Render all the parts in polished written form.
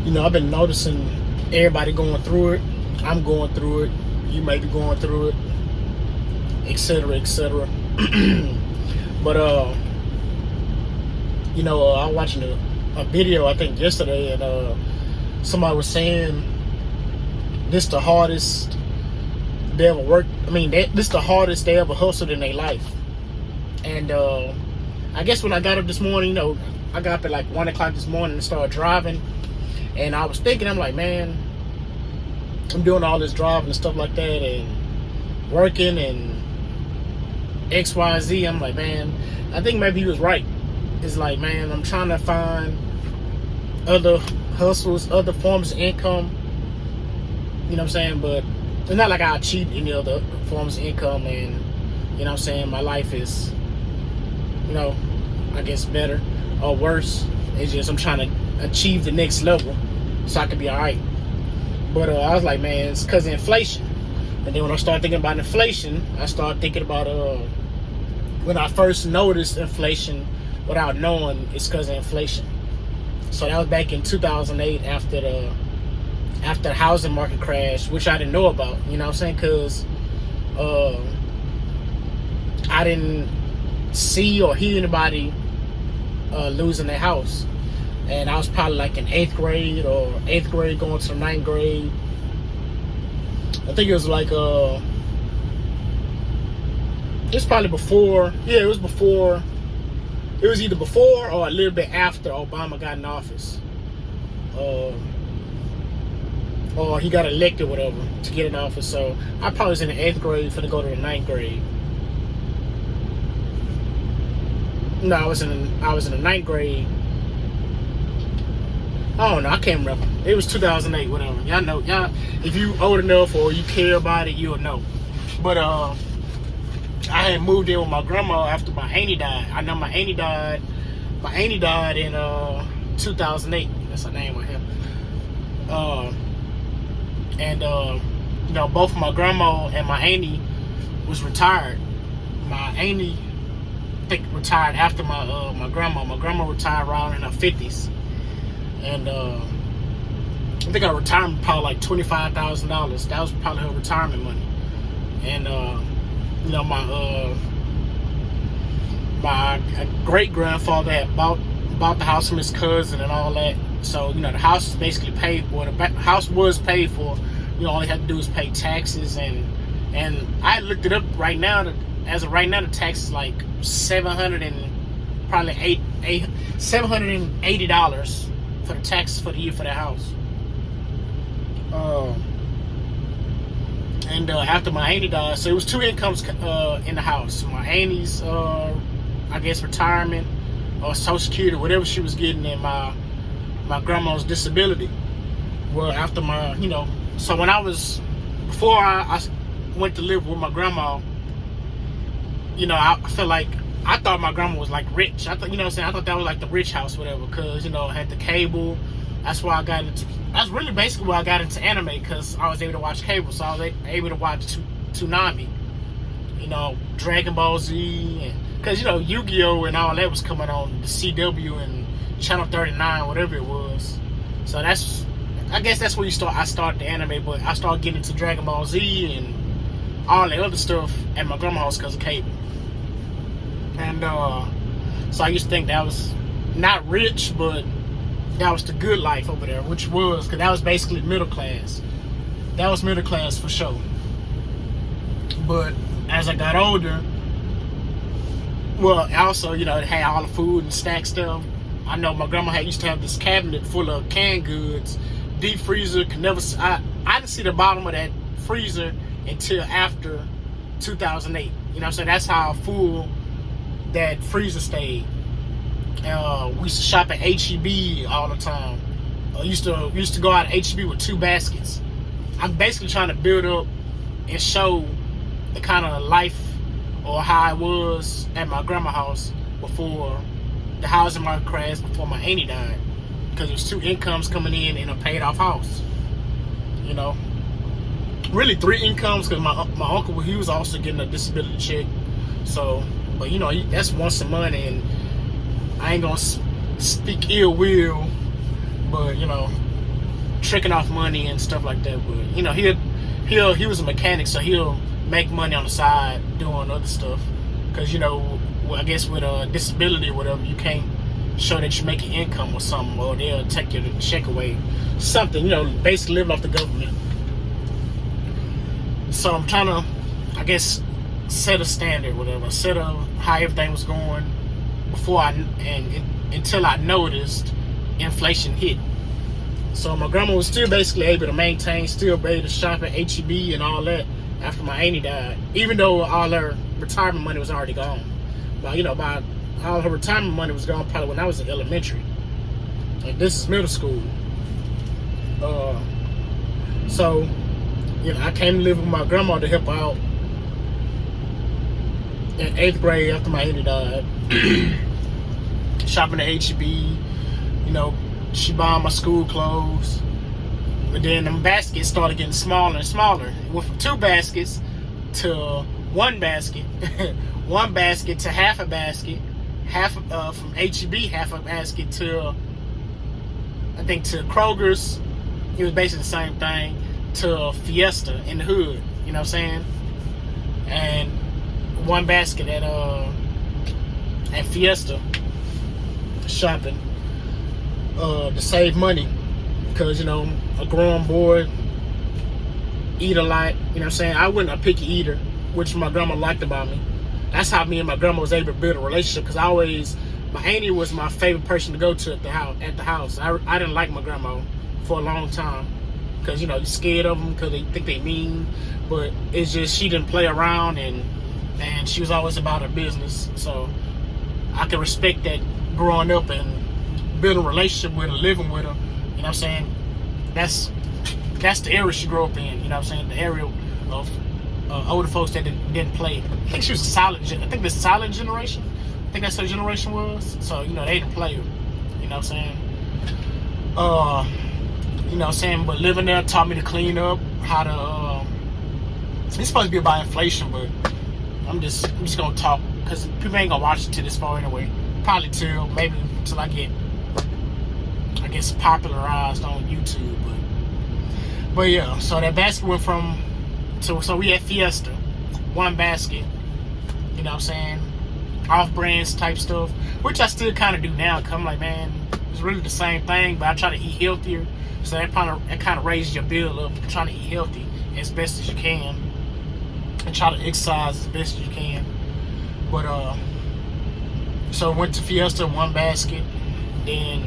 I've been noticing everybody going through it. I'm going through it. You may be going through it, etc., etc. But I was watching a video I think yesterday, and somebody was saying this the hardest they ever worked. I mean, this the hardest they ever hustled in their life. And I guess when I got up this morning, I got up at like 1 o'clock this morning and started driving. And I was thinking, I'm like, man, I'm doing all this driving and stuff like that and working and XYZ. I'm like, man, I think maybe he was right. It's like, man, I'm trying to find other hustles, other forms of income. You know what I'm saying? But it's not like I achieved any other forms of income, and you know what I'm saying, my life is, I guess better or worse. It's just I'm trying to achieve the next level so I can be alright. But I was like, man, it's because of inflation. And then when I started thinking about inflation, I started thinking about when I first noticed inflation without knowing it's because of inflation. So that was back in 2008 after the housing market crash, which I didn't know about, you know what I'm saying? Because I didn't see or hear anybody losing their house. And I was probably like in 8th grade going to the 9th grade. I think it was like it's probably before. Yeah, it was before. It was either before or a little bit after Obama got in office. Or he got elected, whatever, to get in office. So I probably was in the 8th grade, finna go to the 9th grade. No, I was in the 9th grade. I don't know, I can't remember. It was 2008, whatever. Y'all, if you old enough or you care about it, you'll know. But I had moved in with my grandma after my auntie died. I know my auntie died. My auntie died in 2008. That's her name right here. And both my grandma and my auntie was retired. My auntie, I think, retired after my grandma. My grandma retired around in her 50s. And I think her retirement probably like $25,000. That was probably her retirement money. And my great grandfather had bought the house from his cousin and all that. So the house is basically paid for. The house was paid for. All they had to do is pay taxes, and I looked it up right now. As of right now, the tax is like $780 for the taxes for the year for that house. And after my auntie died, so it was two incomes in the house. My auntie's, I guess, retirement or Social Security, whatever she was getting, and my grandma's disability. Well, after so when before I went to live with my grandma, I felt like, I thought my grandma was like rich. I thought, I thought that was like the rich house, whatever, because, had the cable. That's really basically why I got into anime, because I was able to watch cable. So I was able to watch Toonami, Dragon Ball Z, and because, Yu-Gi-Oh! And all that was coming on the CW and Channel 39, whatever it was. So I guess that's where I started the anime, but I started getting into Dragon Ball Z and all that other stuff at my grandma's house because of cable. And so I used to think that was not rich, but that was the good life over there, which was, because that was basically middle class. That was middle class for sure. But as I got older, well, also, it had all the food and snack stuff. I know my grandma used to have this cabinet full of canned goods, deep freezer. I didn't see the bottom of that freezer until after 2008. So that's how full that freezer stayed. We used to shop at HEB all the time. We used to go out to HEB with 2 baskets. I'm basically trying to build up and show the kind of life or how it was at my grandma's house before the housing market crashed, before my auntie died, because there's 2 incomes coming in a paid off house. Really 3 incomes, because my uncle, he was also getting a disability check. So, but that's once a month, and I ain't gonna speak ill will, but tricking off money and stuff like that. But you know, he was a mechanic, so he'll make money on the side doing other stuff. Because you know, I guess with a disability or whatever, you can't show that you're making income or something, or they'll take your check away. Something, you know, basically living off the government. So I'm trying to, I guess, set a standard, whatever, set up how everything was going before until I noticed inflation hit. So my grandma was still basically able to maintain, still able to shop at HEB and all that after my auntie died, even though all her retirement money was already gone. But you know, about all her retirement money was gone probably when I was in elementary. Like this is middle school. So you know, I came to live with my grandma to help her out in 8th grade after my auntie died. Shopping at HEB, you know, she bought my school clothes. But then them baskets started getting smaller and smaller. It went from 2 baskets to 1 basket, 1 basket to half a basket, from HEB half a basket to, I think, to Kroger's. It was basically the same thing, to Fiesta in the hood. You know what I'm saying? And 1 basket at Fiesta shopping to save money, because you know, a grown boy eat a lot. You know what I'm saying? I wasn't a picky eater, which my grandma liked about me. That's how me and my grandma was able to build a relationship, because my auntie was my favorite person to go to at the house. I didn't like my grandma for a long time, because you know, you're scared of them because they think they mean, but it's just she didn't play around, and she was always about her business. So I can respect that growing up and building a relationship with her, living with her. You know what I'm saying? That's the area she grew up in. You know what I'm saying? The area of older folks that didn't play. I think she was I think the silent generation. I think that's her generation was. So you know, they didn't play her. You know what I'm saying? You know what I'm saying? But living there taught me to clean up, how to. It's supposed to be about inflation, but I'm just gonna talk, because people ain't gonna watch it till this far anyway. Probably till I get, I guess, popularized on YouTube. But yeah, so that basket went from, so we had Fiesta, 1 basket. You know what I'm saying? Off-brands type stuff, which I still kind of do now. Cause I'm like, man, it's really the same thing, but I try to eat healthier. So that kind of raises your bill up, trying to eat healthy as best as you can, and try to exercise as best as you can. But so went to Fiesta, 1 basket. Then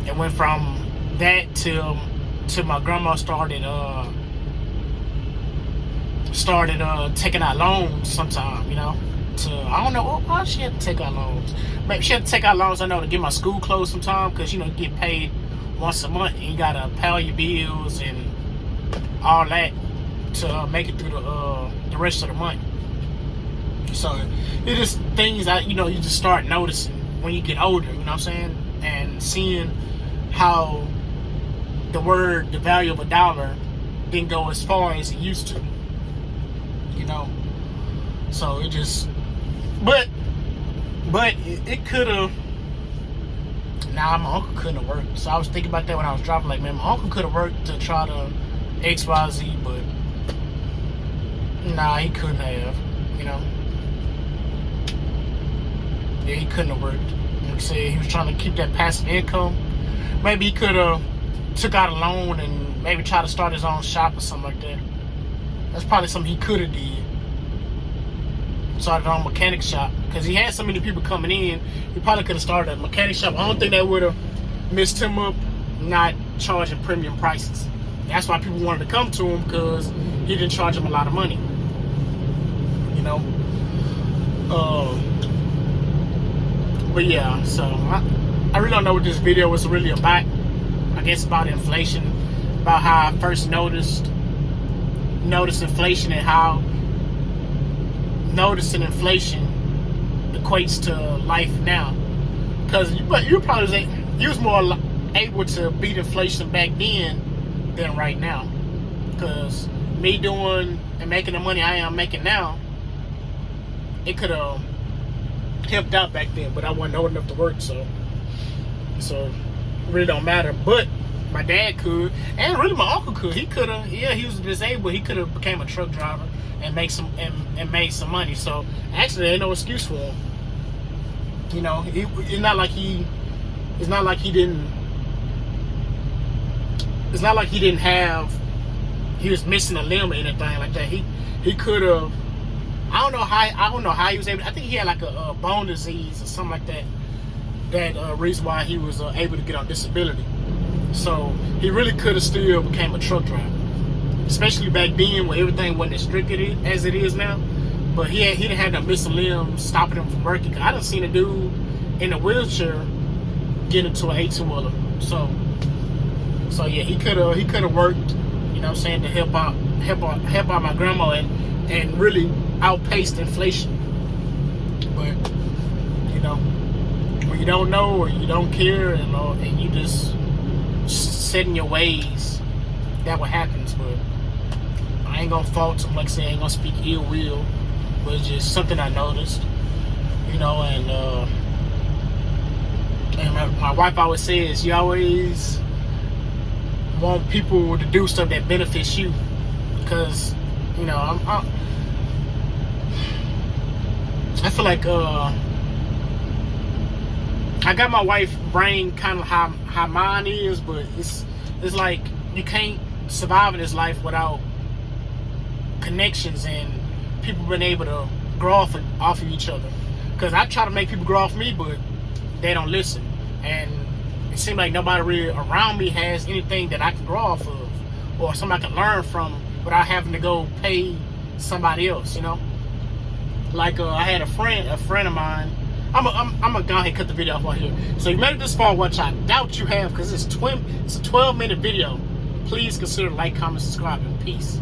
it went from that till my grandma started taking out loans sometime, you know. I don't know why she had to take out loans. Maybe she had to take out loans, I know, to get my school clothes sometime, because you know, you get paid once a month and you gotta pay all your bills and all that to make it through the rest of the month. So it's just things that, you know, you just start noticing when you get older, you know what I'm saying? And seeing how the value of a dollar didn't go as far as it used to, you know. So it just, but it could have. Nah, my uncle couldn't have worked. So I was thinking about that when I was driving. Like, man, my uncle could have worked to try to XYZ, but nah, he couldn't have. You know. Yeah, he couldn't have worked. Like I said, he was trying to keep that passive income. Maybe he could have took out a loan and maybe try to start his own shop or something like that. That's probably something he could have did. Started on a mechanic shop, because he had so many people coming in. He probably could have started a mechanic shop. I don't think that would have messed him up not charging premium prices. That's why people wanted to come to him, because he didn't charge them a lot of money. You know. But yeah, so I really don't know what this video was really about. I guess about inflation, about how I first noticed inflation, and how noticing inflation equates to life now. Because you probably you was more able to beat inflation back then than right now. Because me doing and making the money I am making now, it could have helped out back then, but I wasn't old enough to work, so it really don't matter. But my dad could, and really my uncle could. He could have, yeah, he was disabled. He could have became a truck driver and made some money. So actually, there ain't no excuse for him. You know, it's not like he didn't have. He was missing a limb or anything like that. He could have. I don't know how he was able. I think he had like a bone disease or something like that. That reason why he was able to get on disability. So he really could have still became a truck driver, especially back then where everything wasn't as strict as it is now. But he didn't have no missing limbs stopping him from working. Cause I done seen a dude in a wheelchair get into an 18-wheeler. So yeah, he could have worked. You know what I'm saying, to help out my grandma and really outpaced inflation. But you know, when you don't know or you don't care and you just set in your ways, that what happens. But I ain't gonna fault him, like I said, I ain't gonna speak ill will, but it's just something I noticed, you know. And my wife always says, you always want people to do stuff that benefits you, because you know I feel like I got my wife's brain kind of how mine is, but it's like you can't survive in this life without connections and people being able to grow off of each other. Because I try to make people grow off me, but they don't listen, and it seems like nobody really around me has anything that I can grow off of or somebody I can learn from without having to go pay somebody else, you know. Like I had a friend of mine. I'm gonna go ahead and cut the video off right here. So you made it this far, which I doubt you have, because it's a 12-minute video. Please consider like, comment, subscribe, and peace.